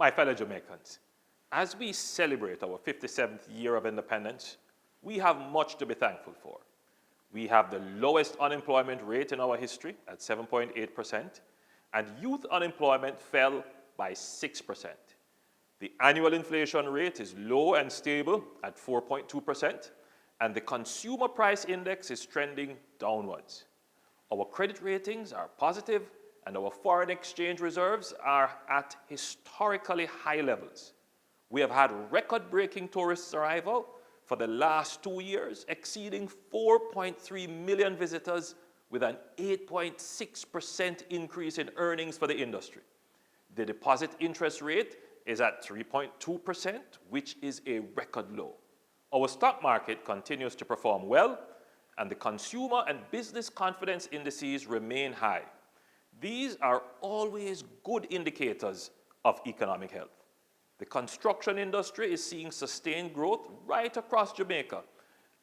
My fellow Jamaicans, as we celebrate our 57th year of independence, we have much to be thankful for. We have the lowest unemployment rate in our history at 7.8%, and youth unemployment fell by 6%. The annual inflation rate is low and stable at 4.2%, and the consumer price index is trending downwards. Our credit ratings are positive, and our foreign exchange reserves are at historically high levels. We have had record-breaking tourist arrival for the last 2 years, exceeding 4.3 million visitors with an 8.6% increase in earnings for the industry. The deposit interest rate is at 3.2%, which is a record low. Our stock market continues to perform well, and the consumer and business confidence indices remain high. These are always good indicators of economic health. The construction industry is seeing sustained growth right across Jamaica,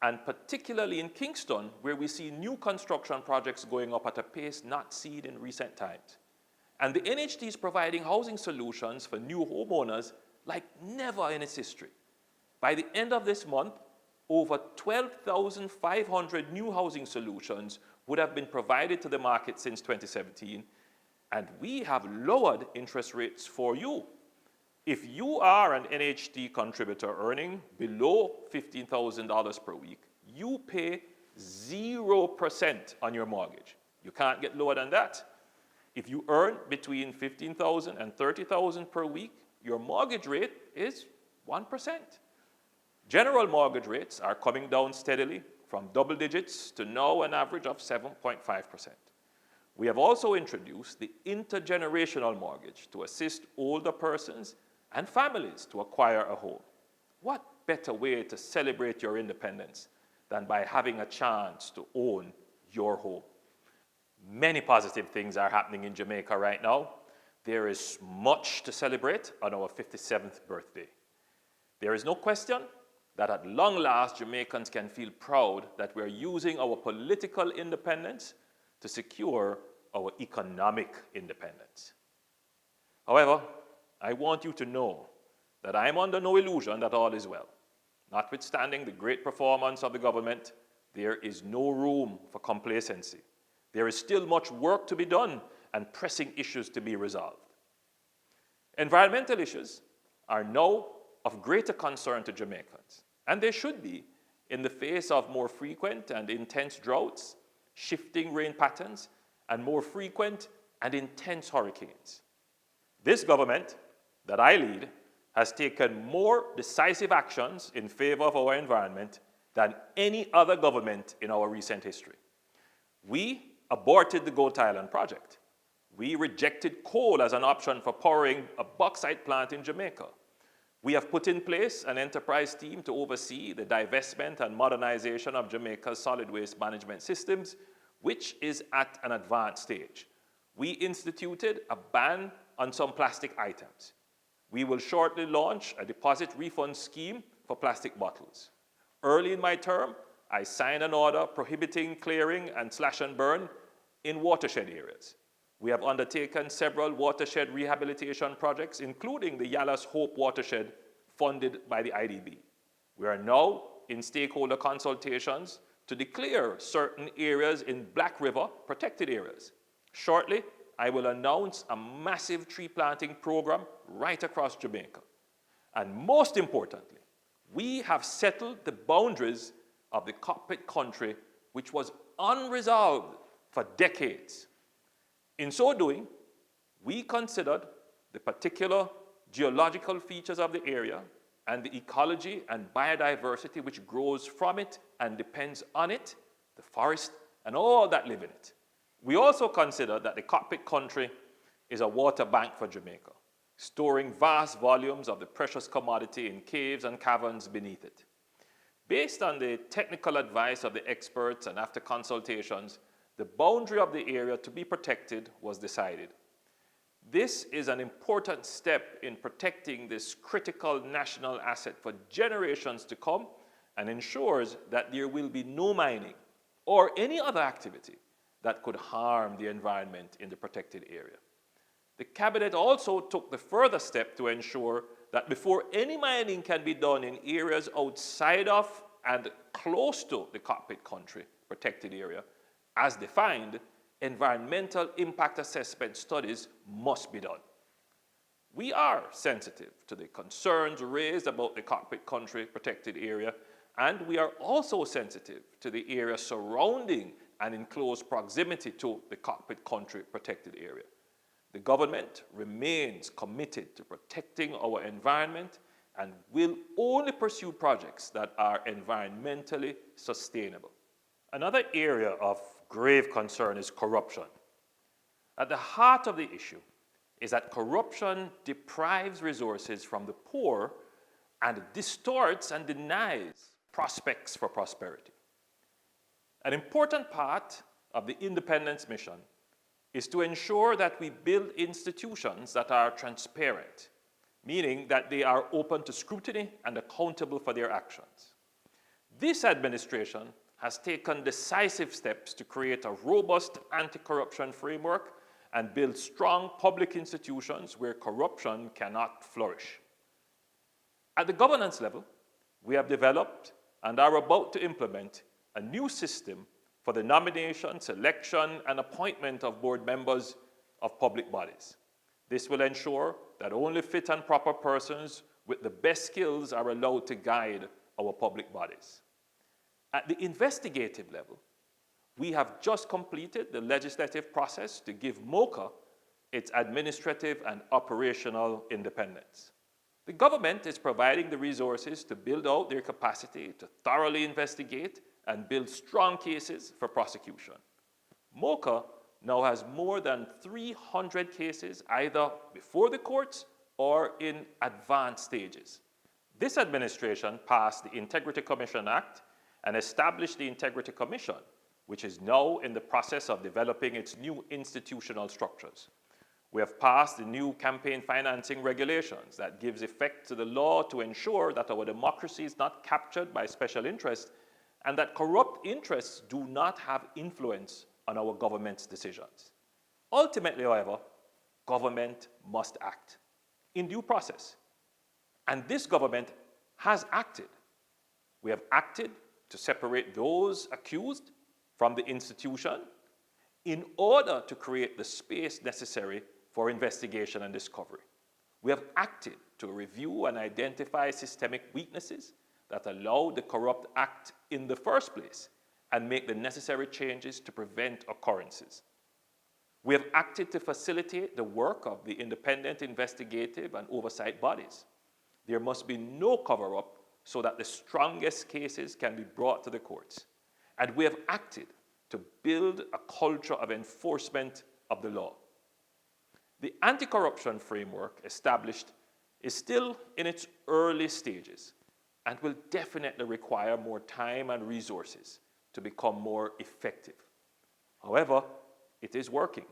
and particularly in Kingston, where we see new construction projects going up at a pace not seen in recent times. And the NHT is providing housing solutions for new homeowners like never in its history. By the end of this month, over 12,500 new housing solutions would have been provided to the market since 2017, and we have lowered interest rates for you. If you are an NHT contributor earning below $15,000 per week, you pay 0% on your mortgage. You can't get lower than that. If you earn between $15,000 and $30,000 per week, your mortgage rate is 1%. General mortgage rates are coming down steadily from double digits to now an average of 7.5%. We have also introduced the intergenerational mortgage to assist older persons and families to acquire a home. What better way to celebrate your independence than by having a chance to own your home? Many positive things are happening in Jamaica right now. There is much to celebrate on our 57th birthday. There is no question that at long last, Jamaicans can feel proud that we are using our political independence to secure our economic independence. However, I want you to know that I am under no illusion that all is well. Notwithstanding the great performance of the government, there is no room for complacency. There is still much work to be done and pressing issues to be resolved. Environmental issues are now of greater concern to Jamaicans, and they should be in the face of more frequent and intense droughts, shifting rain patterns, and more frequent and intense hurricanes. This government that I lead has taken more decisive actions in favor of our environment than any other government in our recent history. We aborted the Goat Island project. We rejected coal as an option for powering a bauxite plant in Jamaica. We have put in place an enterprise team to oversee the divestment and modernization of Jamaica's solid waste management systems, which is at an advanced stage. We instituted a ban on some plastic items. We will shortly launch a deposit refund scheme for plastic bottles. Early in my term, I signed an order prohibiting clearing and slash and burn in watershed areas. We have undertaken several watershed rehabilitation projects, including the Yallas Hope watershed funded by the IDB. We are now in stakeholder consultations to declare certain areas in Black River protected areas. Shortly, I will announce a massive tree planting program right across Jamaica. And most importantly, we have settled the boundaries of the cockpit country, which was unresolved for decades. In so doing, we considered the particular geological features of the area and the ecology and biodiversity which grows from it and depends on it, the forest, and all that live in it. We also consider that the cockpit country is a water bank for Jamaica, storing vast volumes of the precious commodity in caves and caverns beneath it. Based on the technical advice of the experts and after consultations, the boundary of the area to be protected was decided. This is an important step in protecting this critical national asset for generations to come and ensures that there will be no mining or any other activity that could harm the environment in the protected area. The Cabinet also took the further step to ensure that before any mining can be done in areas outside of and close to the cockpit country protected area, as defined, environmental impact assessment studies must be done. We are sensitive to the concerns raised about the cockpit country protected area, and we are also sensitive to the area surrounding and in close proximity to the cockpit country protected area. The government remains committed to protecting our environment and will only pursue projects that are environmentally sustainable. Another area of grave concern is corruption. At the heart of the issue is that corruption deprives resources from the poor and distorts and denies prospects for prosperity. An important part of the independence mission is to ensure that we build institutions that are transparent, meaning that they are open to scrutiny and accountable for their actions. This administration has taken decisive steps to create a robust anti-corruption framework and build strong public institutions where corruption cannot flourish. At the governance level, we have developed and are about to implement a new system for the nomination, selection, and appointment of board members of public bodies. This will ensure that only fit and proper persons with the best skills are allowed to guide our public bodies. At the investigative level, we have just completed the legislative process to give MOCA its administrative and operational independence. The government is providing the resources to build out their capacity to thoroughly investigate and build strong cases for prosecution. MOCA now has more than 300 cases either before the courts or in advanced stages. This administration passed the Integrity Commission Act and established the Integrity Commission, which is now in the process of developing its new institutional structures. We have passed the new campaign financing regulations that gives effect to the law to ensure that our democracy is not captured by special interests and that corrupt interests do not have influence on our government's decisions. Ultimately, however, government must act in due process. And this government has acted. We have acted to separate those accused from the institution in order to create the space necessary for investigation and discovery. We have acted to review and identify systemic weaknesses that allow the corrupt act in the first place and make the necessary changes to prevent occurrences. We have acted to facilitate the work of the independent investigative and oversight bodies. There must be no cover-up so that the strongest cases can be brought to the courts. And we have acted to build a culture of enforcement of the law. The anti-corruption framework established is still in its early stages and will definitely require more time and resources to become more effective. However, it is working.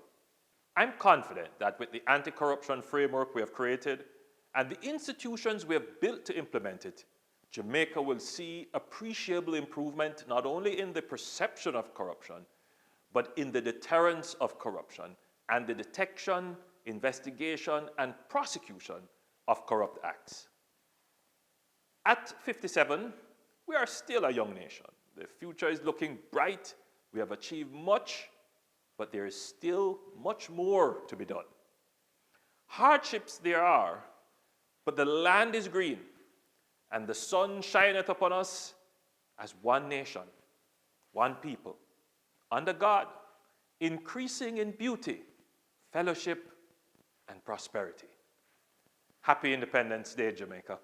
I'm confident that with the anti-corruption framework we have created and the institutions we have built to implement it, Jamaica will see appreciable improvement not only in the perception of corruption, but in the deterrence of corruption and the detection, investigation, and prosecution of corrupt acts. At 57, we are still a young nation. The future is looking bright. We have achieved much, but there is still much more to be done. Hardships there are, but the land is green, and the sun shineth upon us as one nation, one people, under God, increasing in beauty, fellowship, and prosperity. Happy Independence Day, Jamaica.